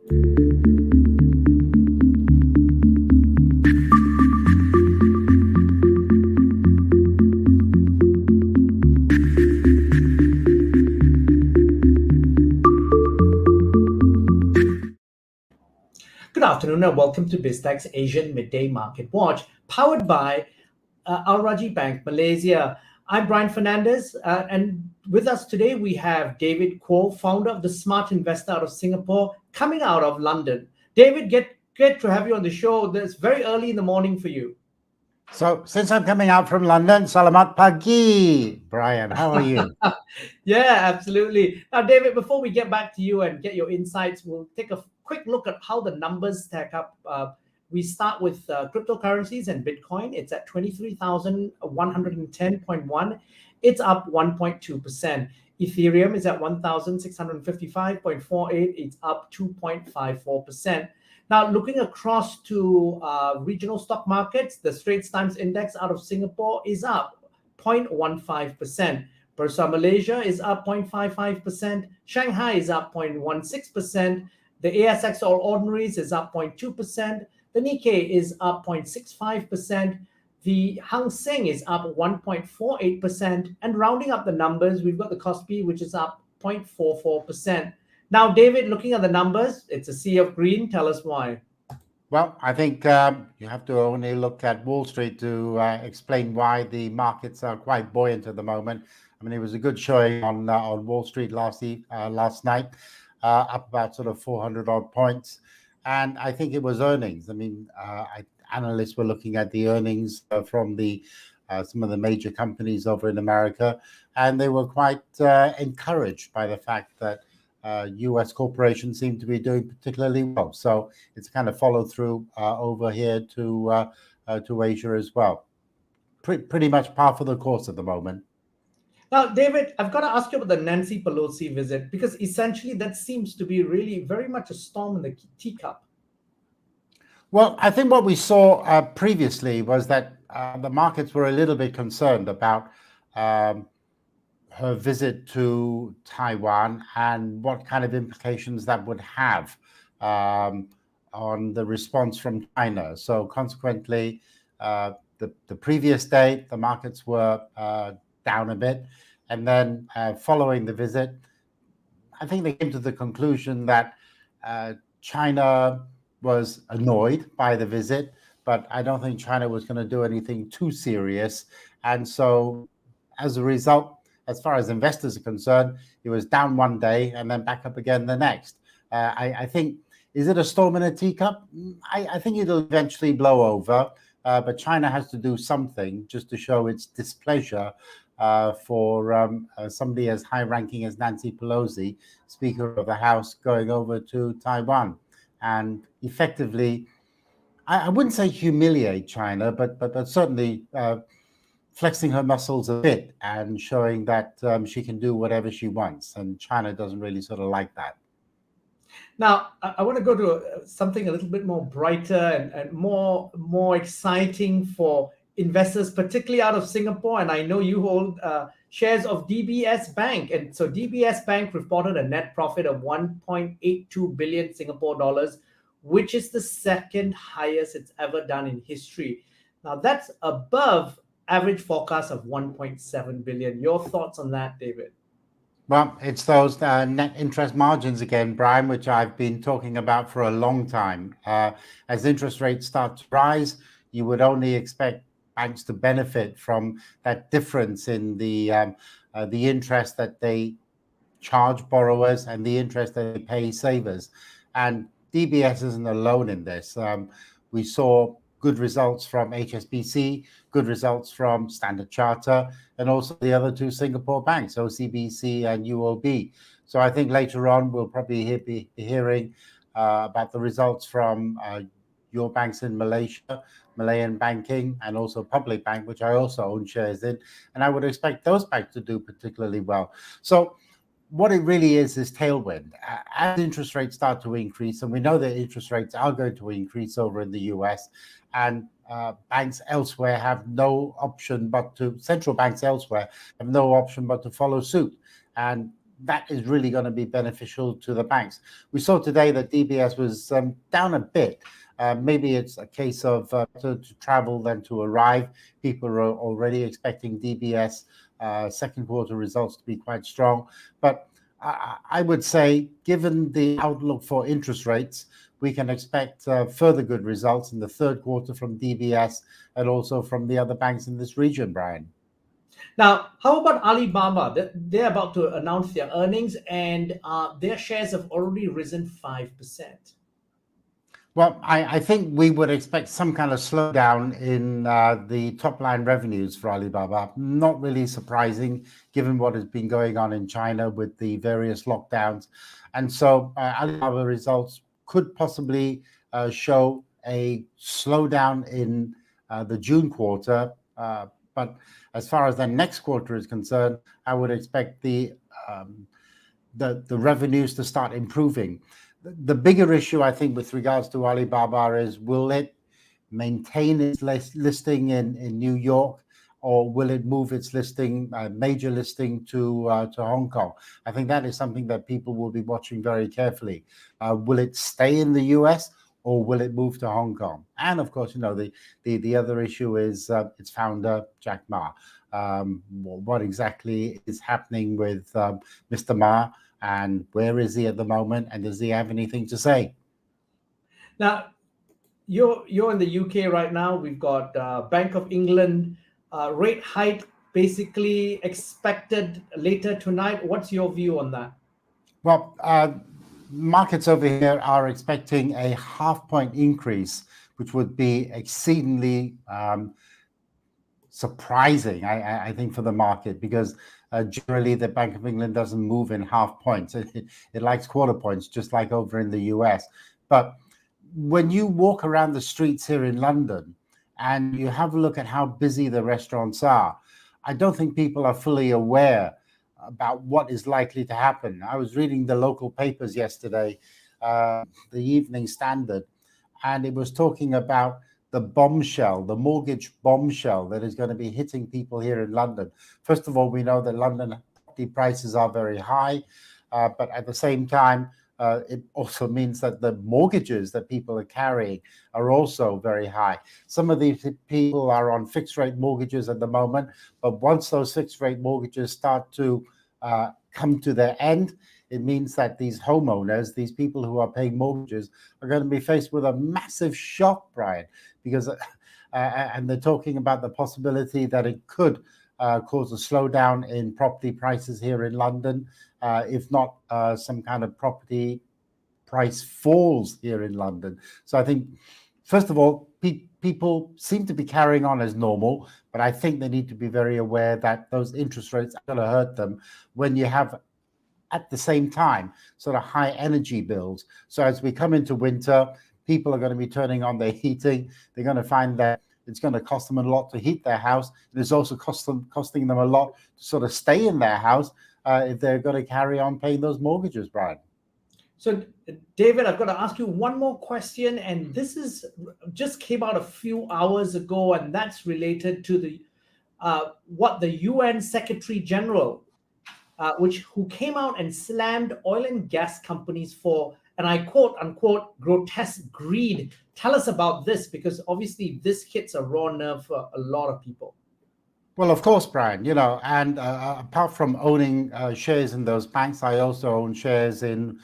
Good afternoon and welcome to BizTech's Asian Midday Market Watch, powered by Al Rajhi Bank Malaysia. I'm Brian Fernandez, and with us today we have David Kuo, founder of the Smart Investor out of Singapore, coming out of London. David, great to have you on the show. It's very early in the morning for you. So since I'm coming out from London, selamat pagi, Brian. How are you? Yeah, absolutely. Now, David, before we get back to you and get your insights, we'll take a quick look at how the numbers stack up. We start with cryptocurrencies and Bitcoin. It's at 23,110.1. It's up 1.2%. Ethereum is at 1,655.48. It's up 2.54%. Now, looking across to regional stock markets, the Straits Times Index out of Singapore is up 0.15%. Bursa Malaysia is up 0.55%. Shanghai is up 0.16%. The ASX All Ordinaries is up 0.2%. The Nikkei is up 0.65%. The Hang Seng is up 1.48%. And rounding up the numbers, we've got the Kospi, which is up 0.44%. Now, David, looking at the numbers, it's a sea of green. Tell us why. Well, I think you have to only look at Wall Street to explain why the markets are quite buoyant at the moment. I mean, it was a good showing on Wall Street last night, up about sort of 400 odd points. And I think it was earnings. I mean, analysts were looking at the earnings from some of the major companies over in America, and they were quite encouraged by the fact that U.S. corporations seem to be doing particularly well. So it's kind of followed through over here to Asia as well. Pretty much par for the course at the moment. Now, David, I've got to ask you about the Nancy Pelosi visit, because essentially that seems to be really very much a storm in the teacup. Well, I think what we saw previously was that the markets were a little bit concerned about her visit to Taiwan and what kind of implications that would have on the response from China. So consequently, the previous day, the markets were down a bit. And then following the visit, I think they came to the conclusion that China was annoyed by the visit, but I don't think China was going to do anything too serious. And so as a result, as far as investors are concerned, it was down one day and then back up again the next. I think, is it a storm in a teacup? I think it'll eventually blow over, but China has to do something just to show its displeasure for somebody as high-ranking as Nancy Pelosi, Speaker of the House, going over to Taiwan. And effectively, I wouldn't say humiliate China, but certainly flexing her muscles a bit and showing that she can do whatever she wants. And China doesn't really sort of like that. Now, I want to go to something a little bit more brighter and more exciting for investors, particularly out of Singapore. And I know you hold shares of DBS Bank. And so DBS Bank reported a net profit of 1.82 billion Singapore dollars, which is the second highest it's ever done in history. Now, that's above average forecast of 1.7 billion. Your thoughts on that, David? Well, it's those net interest margins again, Brian, which I've been talking about for a long time. As interest rates start to rise, you would only expect banks to benefit from that difference in the interest that they charge borrowers and the interest that they pay savers. And DBS isn't alone in this. We saw good results from HSBC, good results from Standard Chartered, and also the other two Singapore banks, OCBC and UOB. So I think later on we'll probably be hearing about the results from your banks in Malaysia, Malayan Banking, and also Public Bank, which I also own shares in. And I would expect those banks to do particularly well. So what it really is tailwind. As interest rates start to increase, and we know that interest rates are going to increase over in the US, and banks elsewhere have no option but to, central banks elsewhere have no option but to follow suit. And that is really going to be beneficial to the banks. We saw today that DBS was down a bit. Maybe it's a case of to travel than to arrive. People are already expecting DBS second quarter results to be quite strong. But I would say, given the outlook for interest rates, we can expect further good results in the third quarter from DBS and also from the other banks in this region, Brian. Now, how about Alibaba? They're about to announce their earnings, and their shares have already risen 5%. Well, I think we would expect some kind of slowdown in the top line revenues for Alibaba. Not really surprising, given what has been going on in China with the various lockdowns. And so Alibaba results could possibly show a slowdown in the June quarter. But as far as the next quarter is concerned, I would expect the revenues to start improving. The bigger issue, I think, with regards to Alibaba is, will it maintain its listing in New York, or will it move its listing, major listing, to Hong Kong? I think that is something that people will be watching very carefully. Will it stay in the US, or will it move to Hong Kong? And of course, the other issue is its founder, Jack Ma. What exactly is happening with Mr. Ma? And where is he at the moment? And does he have anything to say? Now, you're in the UK right now. We've got Bank of England rate hike basically expected later tonight. What's your view on that? Well, markets over here are expecting a 0.5 point increase, which would be exceedingly surprising, I think, for the market, because generally the Bank of England doesn't move in 0.5 points. It likes 0.25 points, just like over in the US. But when you walk around the streets here in London and you have a look at how busy the restaurants are, I don't think people are fully aware about what is likely to happen. I was reading the local papers yesterday, the Evening Standard, and it was talking about the bombshell, the mortgage bombshell that is going to be hitting people here in London. First of all, we know that London property prices are very high, but at the same time, it also means that the mortgages that people are carrying are also very high. Some of these people are on fixed rate mortgages at the moment, but once those fixed rate mortgages start to come to their end, it means that these homeowners, these people who are paying mortgages, are going to be faced with a massive shock, Brian, because and they're talking about the possibility that it could cause a slowdown in property prices here in London, if not some kind of property price falls here in London. So I think, first of all, people seem to be carrying on as normal, but I think they need to be very aware that those interest rates are going to hurt them when you have, at the same time, sort of high energy bills. So as we come into winter, people are going to be turning on their heating. They're going to find that it's going to cost them a lot to heat their house. And it's also costing them a lot to sort of stay in their house if they're going to carry on paying those mortgages, Brian. So, David, I've got to ask you one more question, and this is just came out a few hours ago, and that's related to the what the UN Secretary General, who came out and slammed oil and gas companies for, and I quote unquote, grotesque greed. Tell us about this, because obviously this hits a raw nerve for a lot of people. Well, of course, Brian, and apart from owning shares in those banks, I also own shares in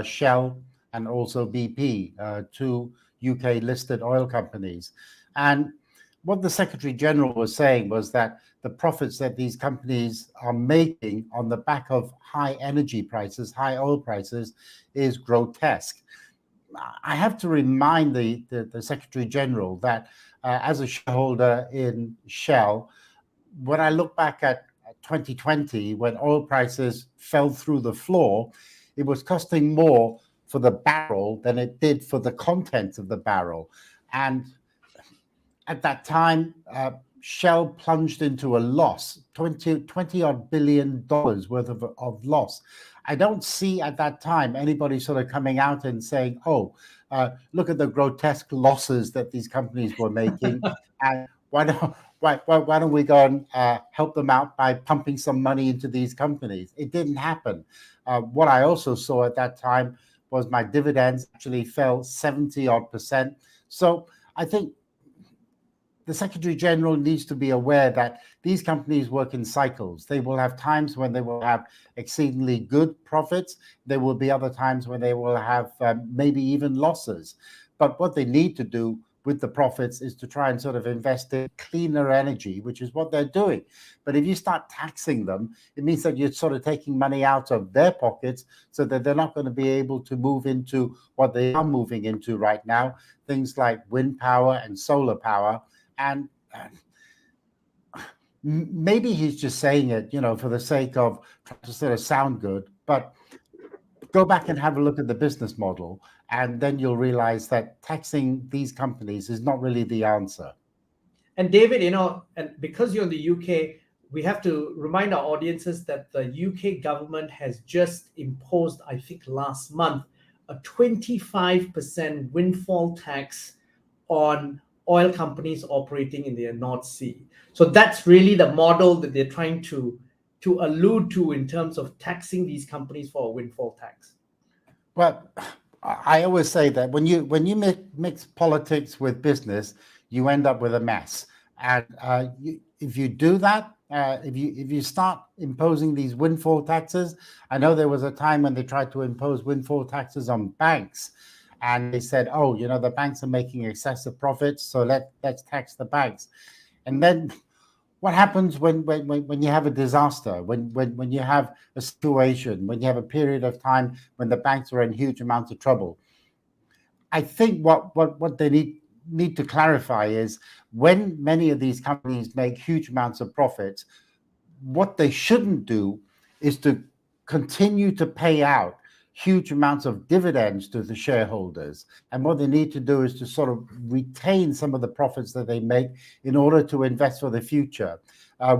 Shell and also BP, two UK listed oil companies. And what the Secretary General was saying was that the profits that these companies are making on the back of high energy prices, high oil prices, is grotesque. I have to remind the Secretary General that as a shareholder in Shell, when I look back at 2020, when oil prices fell through the floor, it was costing more for the barrel than it did for the content of the barrel. And at that time, Shell plunged into a loss, $20 billion worth of loss. I don't see at that time anybody sort of coming out and saying, look at the grotesque losses that these companies were making. And why why don't we go and help them out by pumping some money into these companies? It didn't happen. What I also saw at that time was my dividends actually fell 70-odd%. So I think the Secretary General needs to be aware that these companies work in cycles. They will have times when they will have exceedingly good profits. There will be other times when they will have maybe even losses. But what they need to do with the profits is to try and sort of invest in cleaner energy, which is what they're doing. But if you start taxing them, it means that you're sort of taking money out of their pockets so that they're not going to be able to move into what they are moving into right now, things like wind power and solar power. And maybe he's just saying it, for the sake of trying to sort of sound good, but go back and have a look at the business model, and then you'll realize that taxing these companies is not really the answer. And David, and because you're in the UK, we have to remind our audiences that the UK government has just imposed, I think last month, a 25% windfall tax on oil companies operating in the North Sea. So that's really the model that they're trying to allude to in terms of taxing these companies for a windfall tax. Well, I always say that when you mix politics with business, you end up with a mess. And if you do that, if you start imposing these windfall taxes, I know there was a time when they tried to impose windfall taxes on banks. And they said, oh, the banks are making excessive profits, so let's tax the banks. And then what happens when you have a disaster, when you have a situation, when you have a period of time when the banks are in huge amounts of trouble? I think what they need to clarify is when many of these companies make huge amounts of profits, what they shouldn't do is to continue to pay out huge amounts of dividends to the shareholders. And what they need to do is to sort of retain some of the profits that they make in order to invest for the future,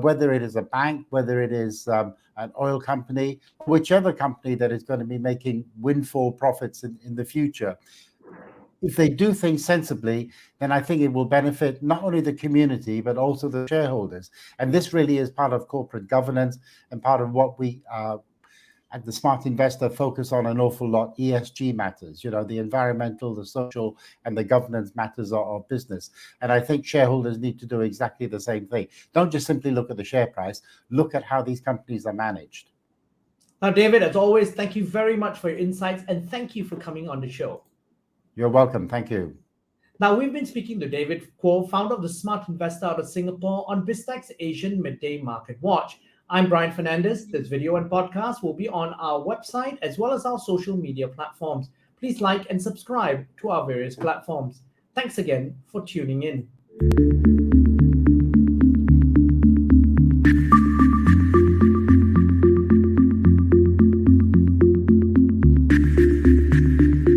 whether it is a bank, whether it is an oil company, whichever company that is going to be making windfall profits in the future. If they do things sensibly, then I think it will benefit not only the community, but also the shareholders. And this really is part of corporate governance and part of what we at the Smart Investor focus on an awful lot. ESG matters, the environmental, the social, and the governance matters of business. And I think shareholders need to do exactly the same thing. Don't just simply look at the share price, look at how these companies are managed. Now, David, as always, thank you very much for your insights, and thank you for coming on the show. You're welcome. Thank you. Now, we've been speaking to David Kuo, founder of the Smart Investor out of Singapore, on BizTech's Asian Midday Market Watch. I'm Brian Fernandez. This video and podcast will be on our website as well as our social media platforms. Please like and subscribe to our various platforms. Thanks again for tuning in.